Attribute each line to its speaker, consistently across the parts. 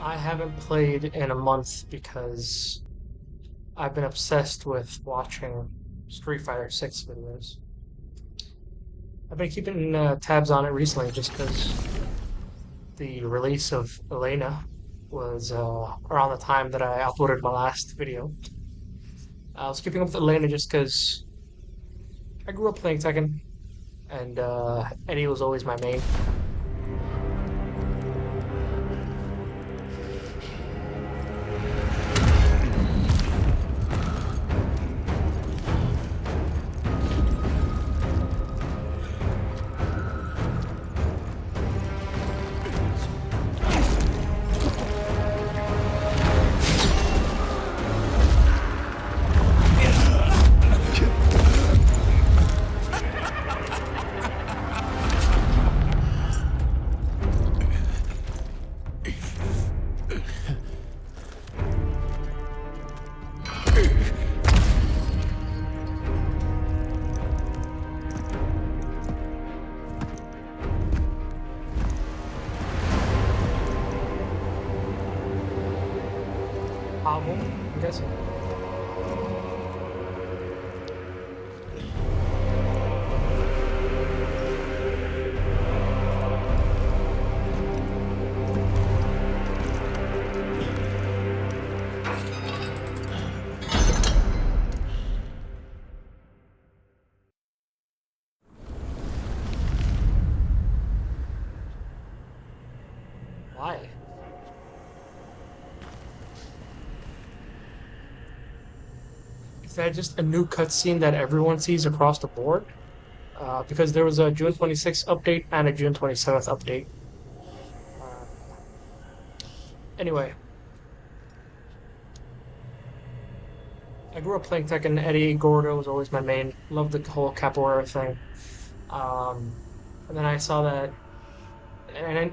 Speaker 1: I haven't played in a month because I've been obsessed with watching Street Fighter 6 videos. I've been keeping tabs on it recently just because the release of Elena was around the time that I uploaded my last video. I was keeping up with Elena just because I grew up playing Tekken and Eddie was always my main. Album, I'm guessing. Why? Is that just a new cutscene that everyone sees across the board? Because there was a June 26th update and a June 27th update. Uh, anyway, I grew up playing Tekken. Eddie Gordo was always my main. Loved the whole capoeira thing. Um, and then I saw that, and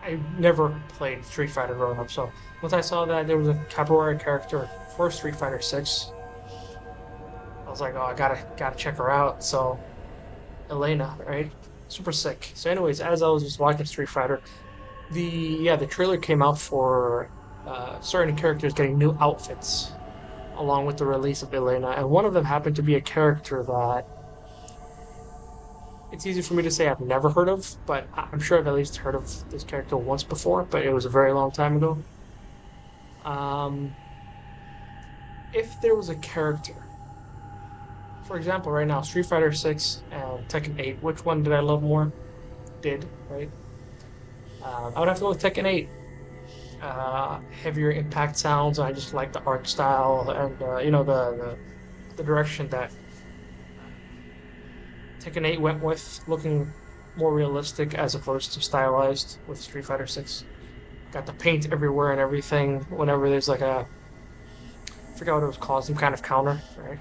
Speaker 1: I never played Street Fighter growing up. So once I saw that there was a capoeira character for Street Fighter 6, I was like, oh, I gotta check her out. So Elena, right? Super sick. So, anyways, as I was just watching Street Fighter, the trailer came out for certain characters getting new outfits along with the release of Elena, and one of them happened to be a character that it's easy for me to say I've never heard of, but I'm sure I've at least heard of this character once before, but it was a very long time ago. Um, if there was a character, for example, right now, Street Fighter 6 and Tekken 8, which one did I love more? Did, right? I would have to go with Tekken 8. Heavier impact sounds. I just like the art style and the direction that Tekken 8 went with, looking more realistic as opposed to stylized with Street Fighter 6. Got the paint everywhere and everything. Whenever there's like I forgot what it was called, some kind of counter, right?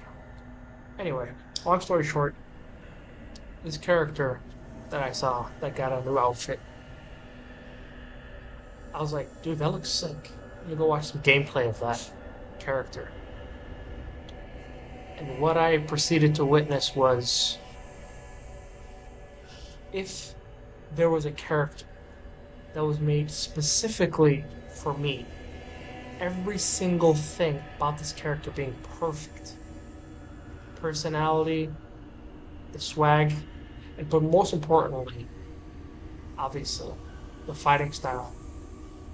Speaker 1: Anyway, long story short, this character that I saw that got a new outfit, I was like, dude, that looks sick. You go watch some gameplay of that character. And what I proceeded to witness was if there was a character that was made specifically for me, every single thing about this character being perfect, personality, the swag, and but most importantly, obviously, the fighting style,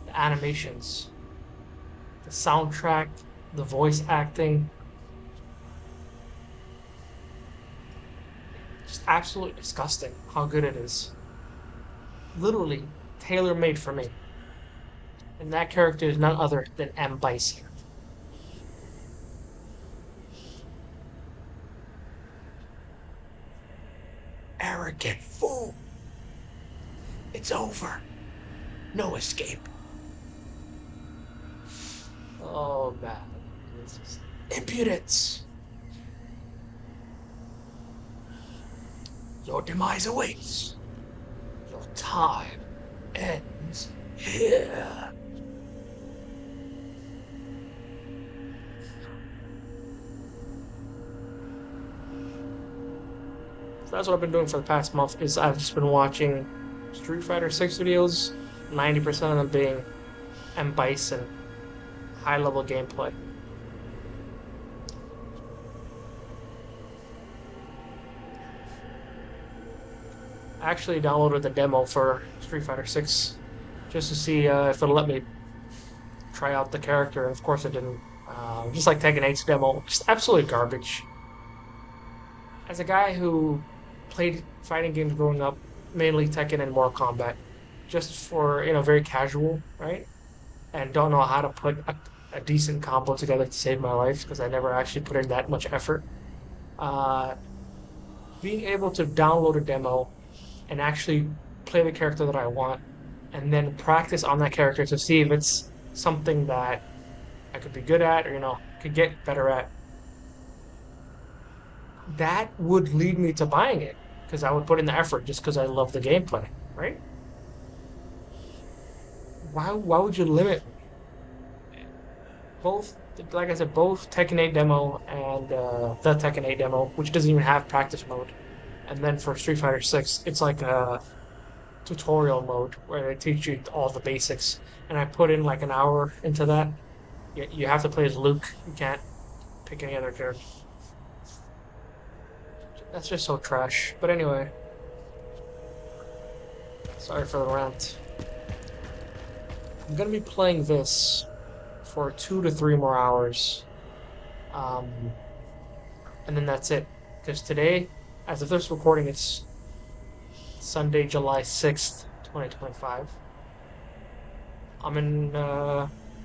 Speaker 1: the animations, the soundtrack, the voice acting, just absolutely disgusting how good it is. Literally tailor made for me. And that character is none other than M. Bison. Arrogant fool. It's over. No escape. Oh man. It's just impudence. Your demise awaits. Your time ends here. So that's what I've been doing for the past month is I've just been watching Street Fighter 6 videos, 90% of them being M. Bison, high level gameplay. I actually downloaded the demo for Street Fighter 6 just to see if it'll let me try out the character, and of course it didn't. Just like Tekken 8's demo, just absolute garbage. As a guy who played fighting games growing up, mainly Tekken and Mortal Kombat, just for very casual, right? And don't know how to put a decent combo together to save my life because I never actually put in that much effort. Uh, Being able to download a demo and actually play the character that I want, and then practice on that character to see if it's something that I could be good at or could get better at, that would lead me to buying it because I would put in the effort just because I love the gameplay, right? Why would you limit me? Both, like I said, both Tekken 8 demo and the Tekken 8 demo, which doesn't even have practice mode, and then for Street Fighter 6, it's like a tutorial mode where they teach you all the basics. And I put in like an hour into that. You have to play as Luke. You can't pick any other character. That's just so trash. But anyway, sorry for the rant. I'm gonna be playing this for 2 to 3 more hours, um, and then that's it. Because today, as of this recording, it's Sunday, July 6th, 2025. I'm in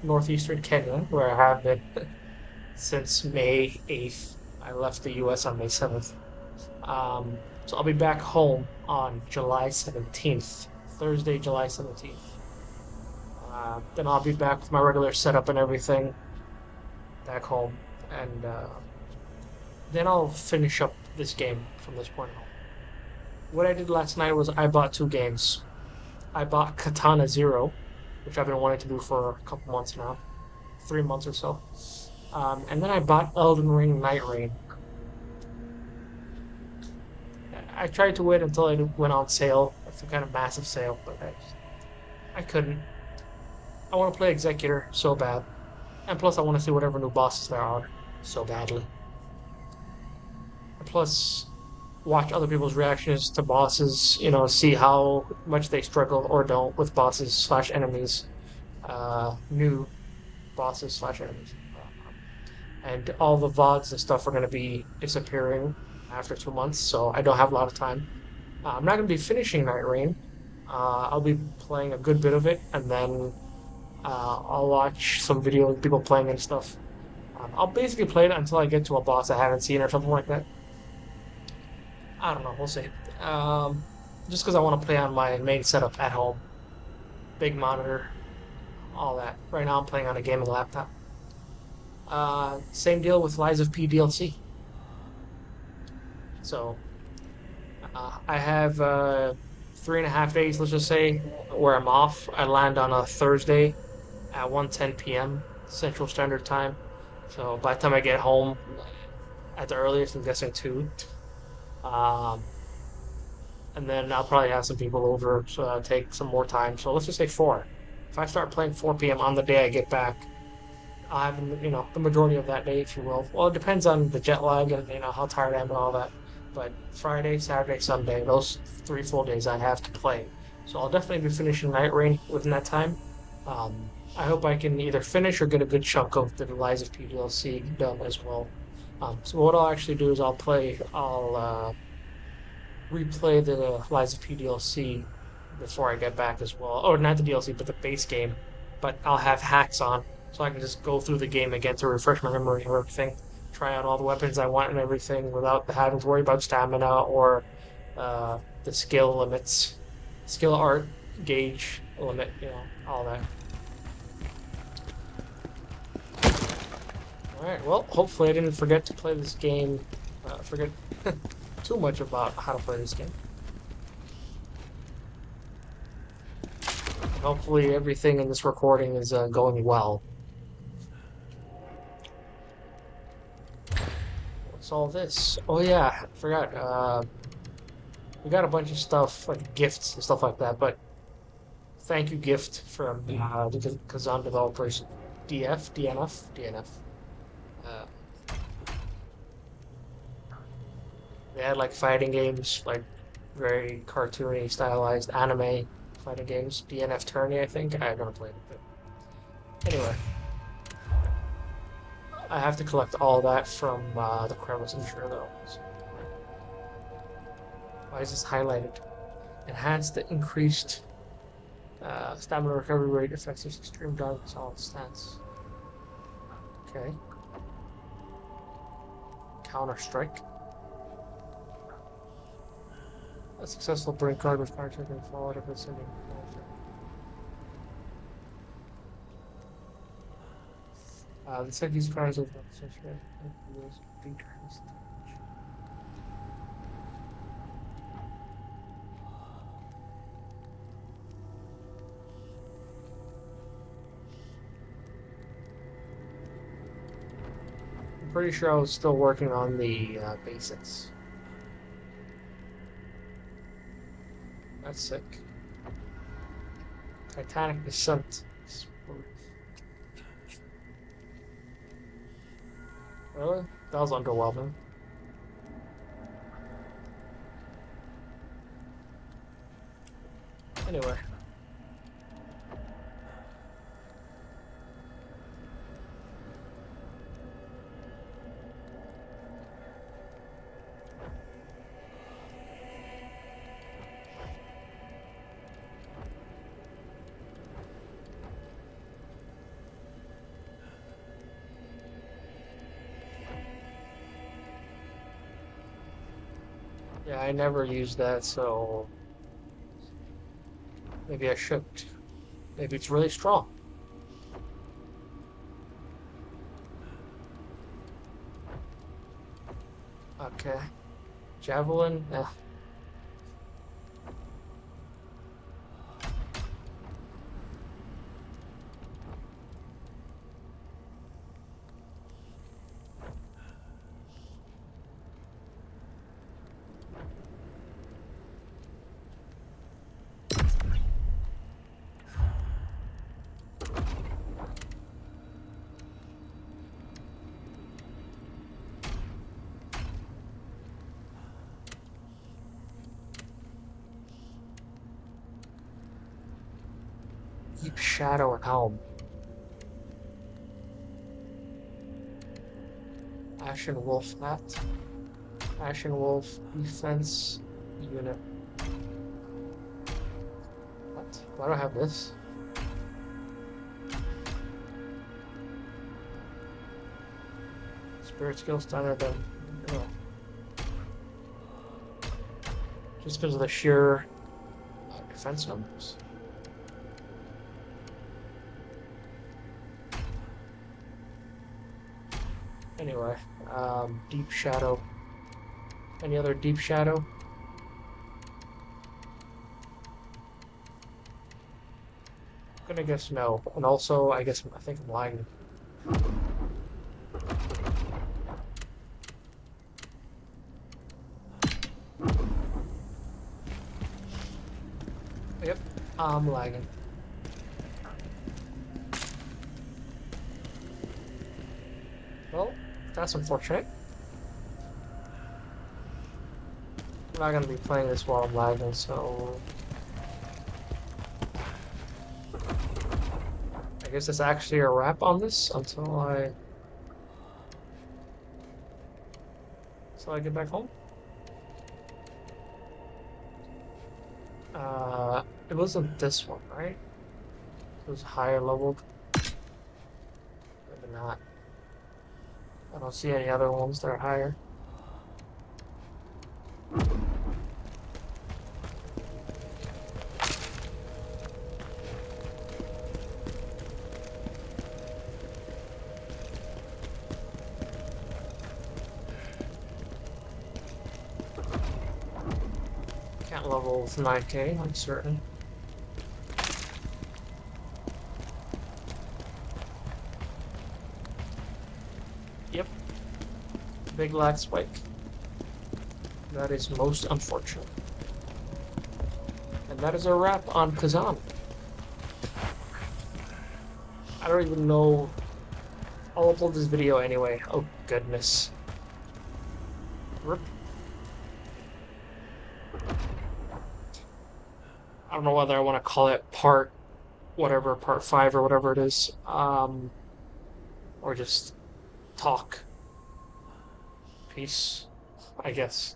Speaker 1: northeastern Kenya, where I have been since May 8th. I left the US on May 7th. So I'll be back home on July 17th, Thursday, July 17th. Then I'll be back with my regular setup and everything back home. And then I'll finish up this game from this point on. What I did last night was I bought two games. I bought Katana Zero, which I've been wanting to do for a couple months now, 3 months or so. And then I bought Elden Ring Night Rain. I tried to wait until it went on sale, like some kind of massive sale, but I couldn't. I want to play Executor so bad. And plus, I want to see whatever new bosses there are so badly. And plus, watch other people's reactions to bosses, see how much they struggle or don't with bosses slash enemies, new bosses slash enemies. And all the VODs and stuff are going to be disappearing after 2 months, so I don't have a lot of time. I'm not going to be finishing Night Rain. I'll be playing a good bit of it, and then I'll watch some videos of people playing and stuff. I'll basically play it until I get to a boss I haven't seen or something like that. I don't know. We'll see. Um, just because I want to play on my main setup at home, big monitor, all that. Right now, I'm playing on a gaming laptop. Same deal with Lies of P DLC. So I have 3.5 days, let's just say, where I'm off. I land on a Thursday at 1:10 p.m. Central Standard Time. So by the time I get home, at the earliest, I'm guessing 2. Um, and then I'll probably have some people over, so that'll take some more time. So let's just say 4. If I start playing 4 p.m. on the day I get back, I'll have the majority of that day, if you will. Well, it depends on the jet lag and how tired I am and all that. But Friday, Saturday, Sunday, those 3 full days I have to play. So I'll definitely be finishing Night Rain within that time. I hope I can either finish or get a good chunk of the Lies of P DLC done as well. So what I'll actually do is I'll replay the Lies of P DLC before I get back as well. Or not the DLC, but the base game. But I'll have hacks on, so I can just go through the game again to refresh my memory and everything. Try out all the weapons I want and everything without having to worry about stamina or the skill limits, skill art gauge limit, all that. All right. Well, hopefully I didn't forget to play this game. Forget too much about how to play this game. Hopefully everything in this recording is going well. What's all this? Oh yeah, I forgot. We got a bunch of stuff like gifts and stuff like that, but thank you gift from the Khazan developers, DNF. Uh, they had like fighting games, like very cartoony, stylized anime fighting games. DNF Tourney, I think. I never played it, but anyway, I have to collect all that from the Kremlin intro though. So, why is this highlighted? Enhance the increased stamina recovery rate affects this extreme darkness all stance. Okay. Counter Strike. A successful brain card with card check and forward if it's ending. The set these cards over the I'm pretty sure I was still working on the basics. That's sick. Titanic Descent. Really? That was underwhelming. Anyway. Yeah, I never used that, so maybe I should. Maybe it's really strong. Okay. Javelin, eh. Deep Shadow and Helm. Ashen Wolf Hat. Ashen Wolf Defense Unit. What? Why do I have this? Spirit skill standard then. Oh. Just because of the sheer defense numbers. Anyway, Deep Shadow. Any other Deep Shadow? I'm gonna guess no. And also, I think I'm lying. Yep, I'm lagging. Well, that's unfortunate. I'm not gonna be playing this while I'm lagging, so I guess it's actually a wrap on this until I get back home. It wasn't this one, right? It was higher leveled. Maybe not. I don't see any other ones that are higher. Can't level with 9K, I'm certain. Yep. Big lag spike. That is most unfortunate. And that is a wrap on Khazan. I don't even know. I'll upload this video anyway. Oh, goodness. Rip. I don't know whether I want to call it part whatever, part five or whatever it is, or just talk. Peace, I guess.